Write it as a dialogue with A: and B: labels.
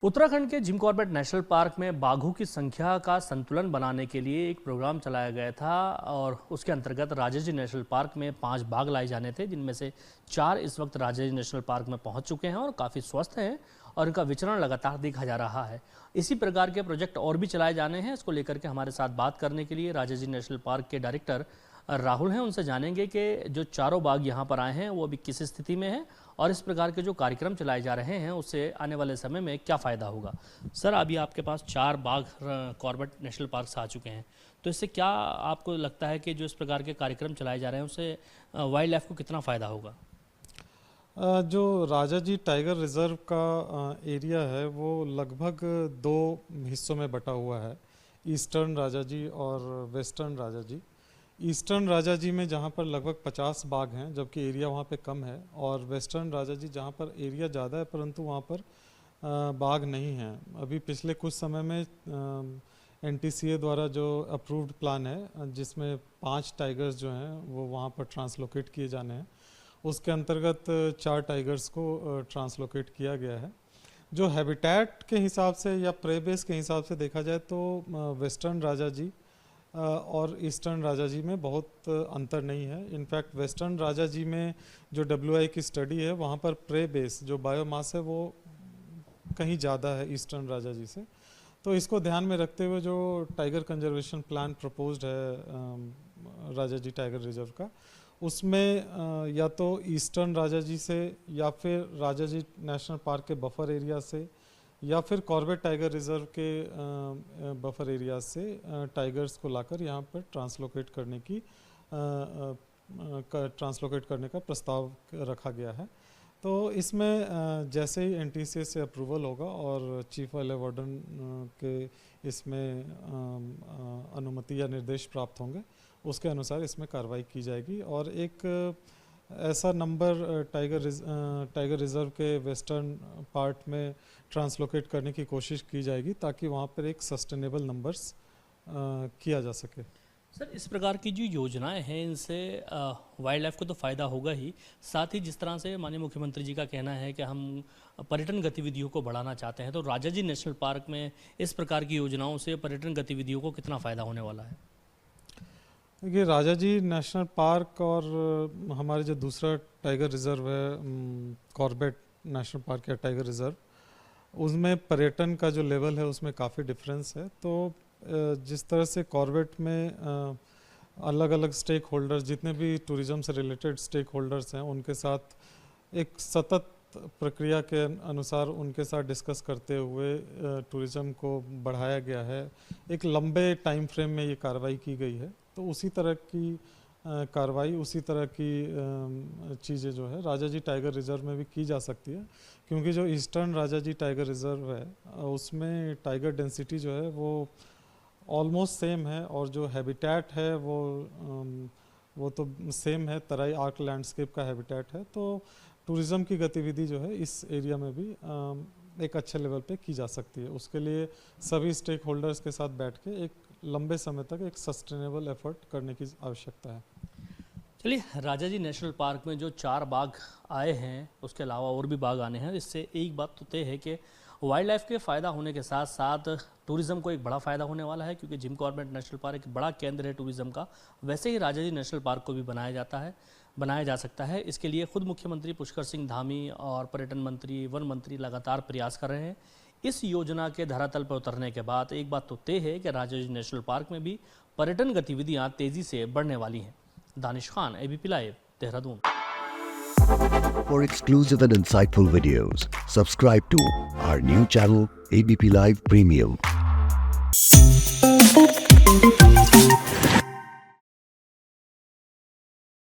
A: उत्तराखंड के Jim Corbett national park में बाघों की संख्या का संतुलन बनाने के लिए एक प्रोग्राम चलाया गया था और उसके अंतर्गत राजाजी नेशनल पार्क में 5 बाघ लाए जाने थे, जिनमें से 4 इस वक्त राजाजी नेशनल पार्क में पहुंच चुके हैं और काफ़ी स्वस्थ हैं और इनका विचरण लगातार देखा जा रहा है। इसी प्रकार के प्रोजेक्ट और भी चलाए जाने हैं। इसको लेकर के हमारे साथ बात करने के लिए राजाजी नेशनल पार्क के डायरेक्टर राहुल हैं। उनसे जानेंगे कि जो चारों बाघ यहाँ पर आए हैं वो अभी किस स्थिति में हैं और इस प्रकार के जो कार्यक्रम चलाए जा रहे हैं उससे आने वाले समय में क्या फ़ायदा होगा। सर, अभी आपके पास 4 बाघ कॉर्बेट नेशनल पार्क से आ चुके हैं, तो इससे क्या आपको लगता है कि जो इस प्रकार के कार्यक्रम चलाए जा रहे हैं उससे वाइल्ड लाइफ को कितना फ़ायदा होगा?
B: जो राजाजी टाइगर रिज़र्व का एरिया है वो लगभग 2 हिस्सों में बटा हुआ है, ईस्टर्न राजाजी और वेस्टर्न राजाजी। ईस्टर्न राजाजी में जहाँ पर लगभग 50 बाघ हैं, जबकि एरिया वहाँ पे कम है, और वेस्टर्न राजाजी जहाँ पर एरिया ज़्यादा है परंतु वहाँ पर बाघ नहीं हैं। अभी पिछले कुछ समय में NTCA द्वारा जो अप्रूव्ड प्लान है जिसमें 5 टाइगर्स जो हैं वो वहाँ पर ट्रांसलोकेट किए जाने हैं, उसके अंतर्गत 4 टाइगर्स को ट्रांसलोकेट किया गया है। जो हैबिटेट के हिसाब से या प्रे बेस के हिसाब से देखा जाए तो वेस्टर्न राजाजी और ईस्टर्न राजाजी में बहुत अंतर नहीं है। इनफैक्ट वेस्टर्न राजाजी में जो WI की स्टडी है वहाँ पर प्रे बेस जो बायोमास है वो कहीं ज़्यादा है ईस्टर्न राजाजी से। तो इसको ध्यान में रखते हुए जो टाइगर कंजर्वेशन प्लान प्रपोज्ड है राजाजी टाइगर रिजर्व का, उसमें या तो ईस्टर्न राजाजी से या फिर राजाजी नेशनल पार्क के बफर एरिया से या फिर कॉर्बेट टाइगर रिजर्व के बफर एरिया से टाइगर्स को लाकर यहाँ पर ट्रांसलोकेट करने का प्रस्ताव रखा गया है। तो इसमें जैसे ही NTCA से अप्रूवल होगा और चीफ वाइल्ड वार्डन के इसमें अनुमति या निर्देश प्राप्त होंगे, उसके अनुसार इसमें कार्रवाई की जाएगी और एक ऐसा नंबर टाइगर रिज़र्व के वेस्टर्न पार्ट में ट्रांसलोकेट करने की कोशिश की जाएगी ताकि वहाँ पर एक सस्टेनेबल नंबर्स किया जा सके।
A: सर, इस प्रकार की जो योजनाएं हैं इनसे वाइल्ड लाइफ को तो फ़ायदा होगा ही, साथ ही जिस तरह से माननीय मुख्यमंत्री जी का कहना है कि हम पर्यटन गतिविधियों को बढ़ाना चाहते हैं, तो राजाजी नेशनल पार्क में इस प्रकार की योजनाओं से पर्यटन गतिविधियों को कितना फ़ायदा होने वाला है?
B: देखिए, राजाजी नेशनल पार्क और हमारे जो दूसरा टाइगर रिज़र्व है कॉर्बेट नेशनल पार्क या टाइगर रिज़र्व, उसमें पर्यटन का जो लेवल है उसमें काफ़ी डिफरेंस है। तो जिस तरह से कॉर्बेट में अलग अलग स्टेक होल्डर्स, जितने भी टूरिज़्म से रिलेटेड स्टेक होल्डर्स हैं, उनके साथ एक सतत प्रक्रिया के अनुसार उनके साथ डिस्कस करते हुए टूरिज़्म को बढ़ाया गया है। एक लंबे टाइम फ्रेम में ये कार्रवाई की गई है, तो उसी तरह की कार्रवाई, उसी तरह की चीज़ें जो है राजाजी टाइगर रिज़र्व में भी की जा सकती है, क्योंकि जो ईस्टर्न राजाजी टाइगर रिज़र्व है उसमें टाइगर डेंसिटी जो है वो ऑलमोस्ट सेम है और जो हैबिटेट है वो तो सेम है, तराई आर्क लैंडस्केप का हैबिटेट है। तो टूरिज़्म की गतिविधि जो है इस एरिया में भी एक अच्छे लेवल पे की जा सकती है। उसके लिए सभी स्टेक होल्डर्स के साथ बैठ के एक लंबे समय तक एक सस्टेनेबल एफर्ट करने की आवश्यकता है।
A: चलिए, राजाजी नेशनल पार्क में जो 4 बाघ आए हैं उसके अलावा और भी बाघ आने हैं, इससे एक बात तो तय है कि वाइल्ड लाइफ के फ़ायदा होने के साथ साथ टूरिज़्म को एक बड़ा फ़ायदा होने वाला है, क्योंकि जिम कॉर्बेट नेशनल पार्क एक बड़ा केंद्र है टूरिज़्म का। वैसे ही राजाजी नेशनल पार्क को भी बनाया जा सकता है। इसके लिए खुद मुख्यमंत्री पुष्कर सिंह धामी और पर्यटन मंत्री, वन मंत्री लगातार प्रयास कर रहे हैं। इस योजना के धरातल पर उतरने के बाद एक बात तो तय है कि राजाजी नेशनल पार्क में भी पर्यटन गतिविधियां तेजी से बढ़ने वाली हैं। Danish Khan, ABP live, Dehradun.
C: For exclusive and insightful videos, subscribe to our new channel ABP Live Premium.